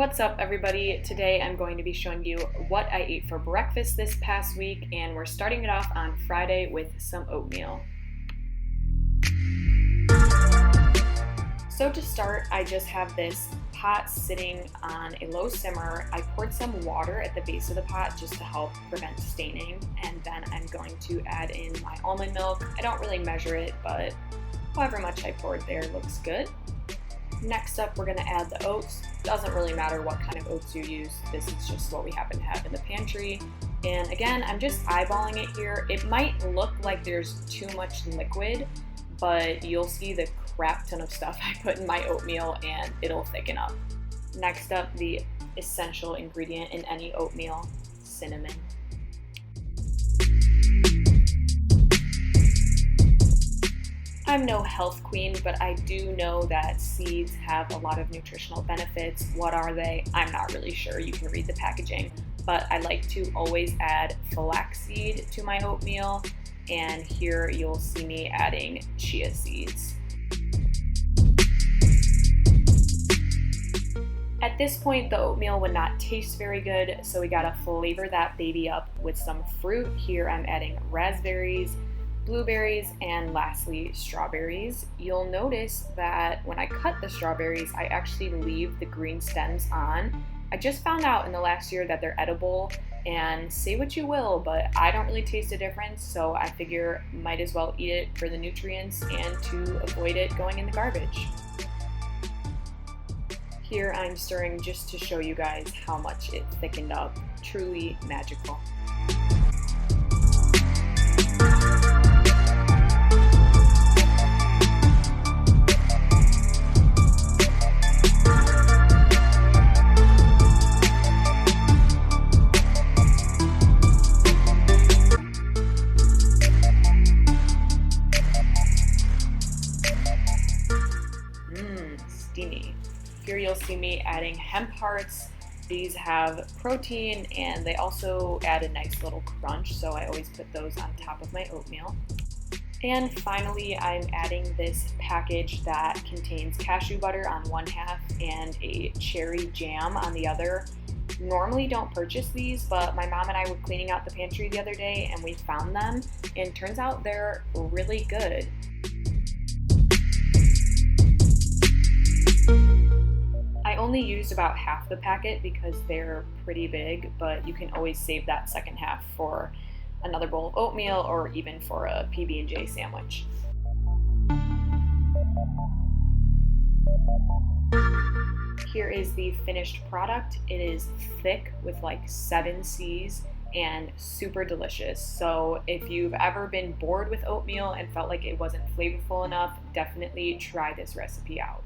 What's up, everybody? Today I'm going to be showing you what I ate for breakfast this past week, and we're starting it off on Friday with some oatmeal. So to start, I just have this pot sitting on a low simmer. I poured some water at the base of the pot just to help prevent staining, and then I'm going to add in my almond milk. I don't really measure it, but however much I poured there looks good. Next up, we're going to add the oats. Doesn't really matter what kind of oats you use. This is just what we happen to have in the pantry. And again, I'm just eyeballing it here. It might look like there's too much liquid, but you'll see the crap ton of stuff I put in my oatmeal and it'll thicken up. Next up, the essential ingredient in any oatmeal, cinnamon. I'm no health queen, but I do know that seeds have a lot of nutritional benefits. What are they? I'm not really sure. You can read the packaging, but I like to always add flaxseed to my oatmeal, and here you'll see me adding chia seeds. At this point, the oatmeal would not taste very good, so we gotta flavor that baby up with some fruit. Here I'm adding raspberries, blueberries, and lastly, strawberries. You'll notice that when I cut the strawberries, I actually leave the green stems on. I just found out in the last year that they're edible, and say what you will, but I don't really taste a difference, so I figure might as well eat it for the nutrients and to avoid it going in the garbage. Here I'm stirring just to show you guys how much it thickened up. Truly magical. Steamy. Here you'll see me adding hemp hearts. These have protein and they also add a nice little crunch, so I always put those on top of my oatmeal. And finally, I'm adding this package that contains cashew butter on one half and a cherry jam on the other. Normally don't purchase these, but my mom and I were cleaning out the pantry the other day and we found them, and turns out they're really good. I only used about half the packet because they're pretty big, but you can always save that second half for another bowl of oatmeal or even for a PB&J sandwich. Here is the finished product. It is thick with like 7 C's and super delicious. So if you've ever been bored with oatmeal and felt like it wasn't flavorful enough, definitely try this recipe out.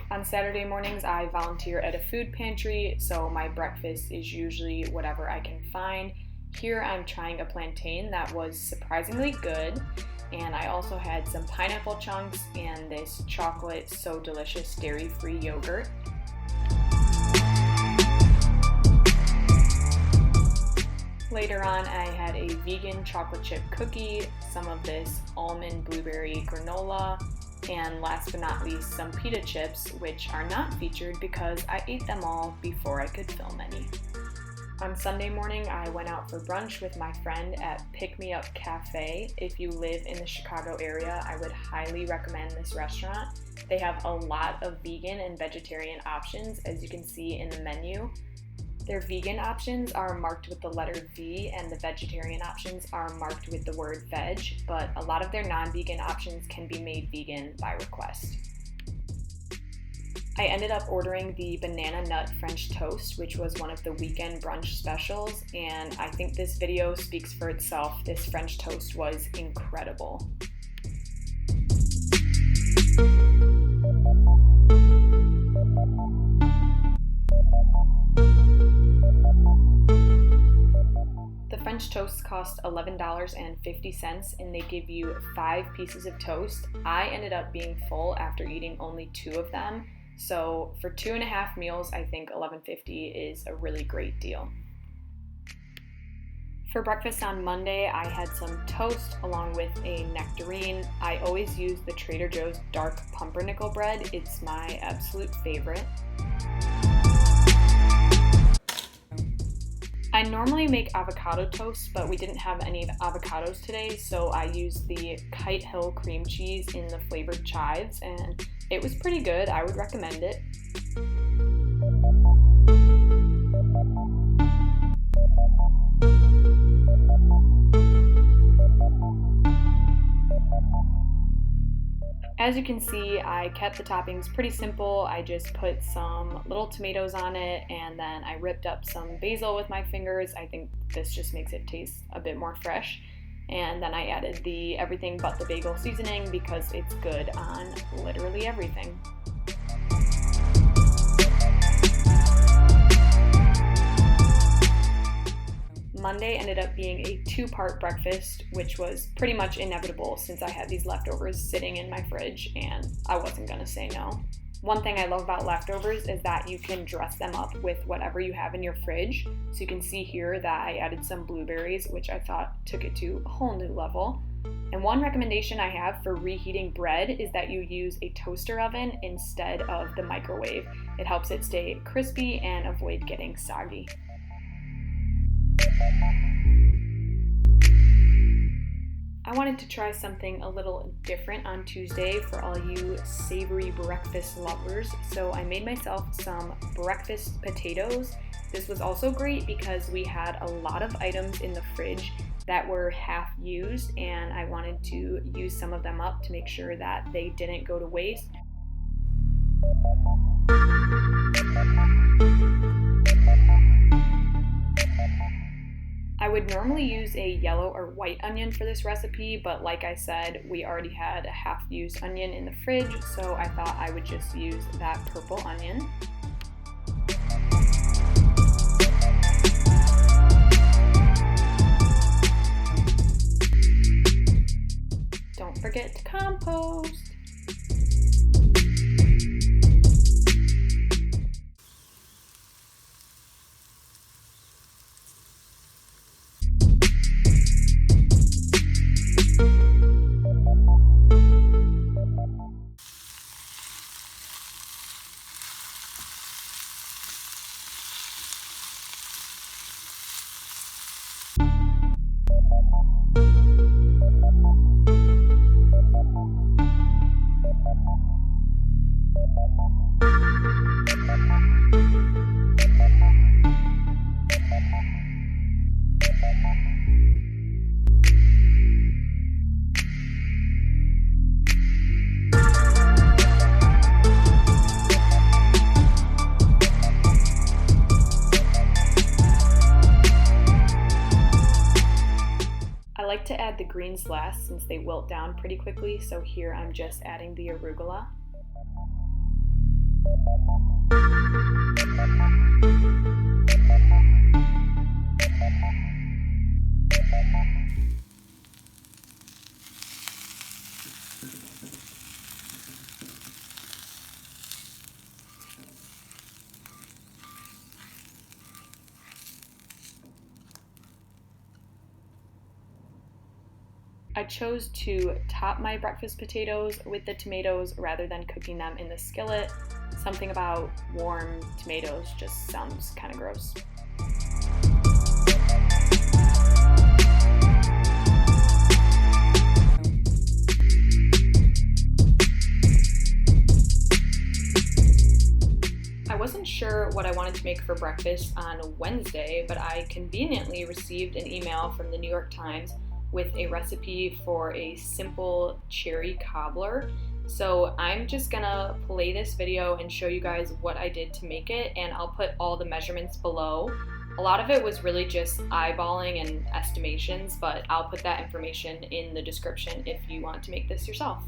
On Saturday mornings, I volunteer at a food pantry, so my breakfast is usually whatever I can find. Here I'm trying a plantain that was surprisingly good, and I also had some pineapple chunks and this chocolate so delicious dairy-free yogurt. Later on, I had a vegan chocolate chip cookie, some of this almond blueberry granola, and last but not least, some pita chips, which are not featured because I ate them all before I could film any. On Sunday morning, I went out for brunch with my friend at Pick Me Up Cafe. If you live in the Chicago area, I would highly recommend this restaurant. They have a lot of vegan and vegetarian options, as you can see in the menu. Their vegan options are marked with the letter V, and the vegetarian options are marked with the word veg, but a lot of their non-vegan options can be made vegan by request. I ended up ordering the banana nut French toast, which was one of the weekend brunch specials, and I think this video speaks for itself. This French toast was incredible. The French toasts cost $11.50 and they give you 5 pieces of toast. I ended up being full after eating only 2 of them. So for 2.5 meals, I think $11.50 is a really great deal. For breakfast on Monday, I had some toast along with a nectarine. I always use the Trader Joe's dark pumpernickel bread. It's my absolute favorite. I normally make avocado toast, but we didn't have any avocados today, so I used the Kite Hill cream cheese in the flavored chives, and it was pretty good. I would recommend it. As you can see, I kept the toppings pretty simple. I just put some little tomatoes on it, and then I ripped up some basil with my fingers. I think this just makes it taste a bit more fresh. And then I added the everything but the bagel seasoning because it's good on literally everything. Monday ended up being a two-part breakfast, which was pretty much inevitable since I had these leftovers sitting in my fridge and I wasn't gonna say no. One thing I love about leftovers is that you can dress them up with whatever you have in your fridge. So you can see here that I added some blueberries, which I thought took it to a whole new level. And one recommendation I have for reheating bread is that you use a toaster oven instead of the microwave. It helps it stay crispy and avoid getting soggy. I wanted to try something a little different on Tuesday for all you savory breakfast lovers, so I made myself some breakfast potatoes. This was also great because we had a lot of items in the fridge that were half used, and I wanted to use some of them up to make sure that they didn't go to waste. I would normally use a yellow or white onion for this recipe, but like I said, we already had a half-used onion in the fridge, so I thought I would just use that purple onion. Don't forget to compost! I like to add the greens last since they wilt down pretty quickly, so here I'm just adding the arugula. I chose to top my breakfast potatoes with the tomatoes rather than cooking them in the skillet. Something about warm tomatoes just sounds kind of gross. I wasn't sure what I wanted to make for breakfast on Wednesday, but I conveniently received an email from the New York Times with a recipe for a simple cherry cobbler. So I'm just gonna play this video and show you guys what I did to make it, and I'll put all the measurements below. A lot of it was really just eyeballing and estimations, but I'll put that information in the description if you want to make this yourself.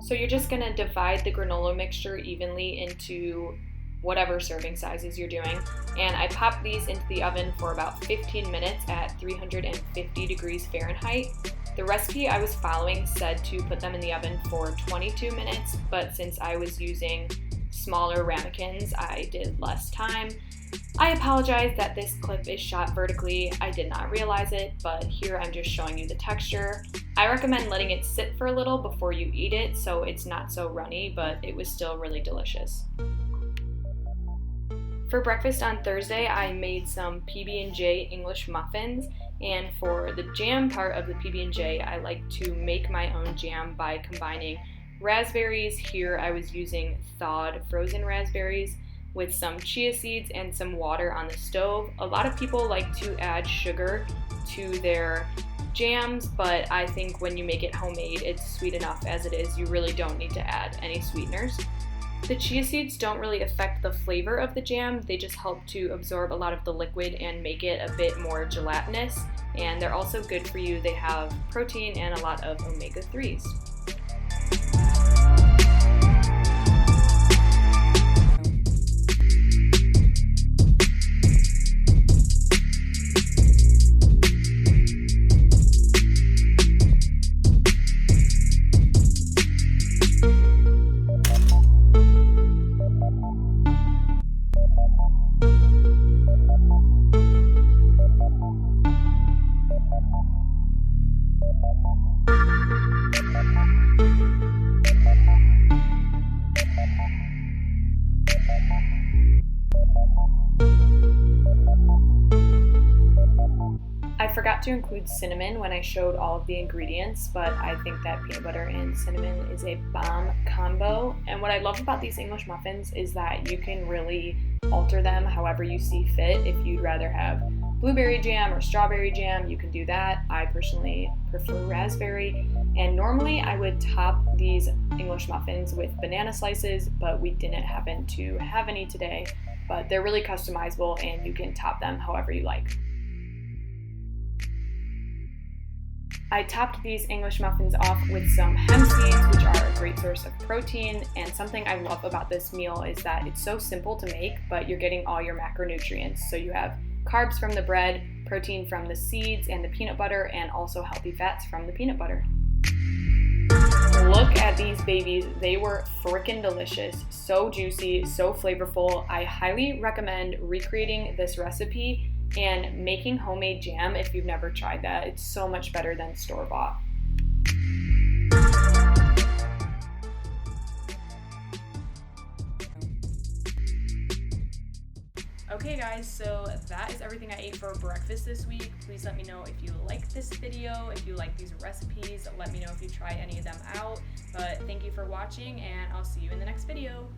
So you're just gonna divide the granola mixture evenly into whatever serving sizes you're doing. And I popped these into the oven for about 15 minutes at 350 degrees Fahrenheit. The recipe I was following said to put them in the oven for 22 minutes, but since I was using smaller ramekins, I did less time. I apologize that this clip is shot vertically. I did not realize it, but here I'm just showing you the texture. I recommend letting it sit for a little before you eat it so it's not so runny, but it was still really delicious. For breakfast on Thursday, I made some PB&J English muffins, and for the jam part of the PB&J, I like to make my own jam by combining raspberries. Here I was using thawed frozen raspberries with some chia seeds and some water on the stove. A lot of people like to add sugar to their jams, but I think when you make it homemade, it's sweet enough as it is. You really don't need to add any sweeteners. The chia seeds don't really affect the flavor of the jam, they just help to absorb a lot of the liquid and make it a bit more gelatinous, and they're also good for you. They have protein and a lot of omega-3s. I forgot to include cinnamon when I showed all of the ingredients, but I think that peanut butter and cinnamon is a bomb combo. And what I love about these English muffins is that you can really alter them however you see fit. If you'd rather have blueberry jam or strawberry jam, you can do that. I personally prefer raspberry. And normally I would top these English muffins with banana slices, but we didn't happen to have any today. But they're really customizable and you can top them however you like. I topped these English muffins off with some hemp seeds, which are a great source of protein, and something I love about this meal is that it's so simple to make, but you're getting all your macronutrients. So you have carbs from the bread, protein from the seeds and the peanut butter, and also healthy fats from the peanut butter. Look at these babies. They were freaking delicious, so juicy, so flavorful. I highly recommend recreating this recipe and making homemade jam if you've never tried that. It's so much better than store-bought. Okay guys, so that is everything I ate for breakfast this week. Please let me know if you like this video, if you like these recipes. Let me know if you try any of them out. But thank you for watching, and I'll see you in the next video.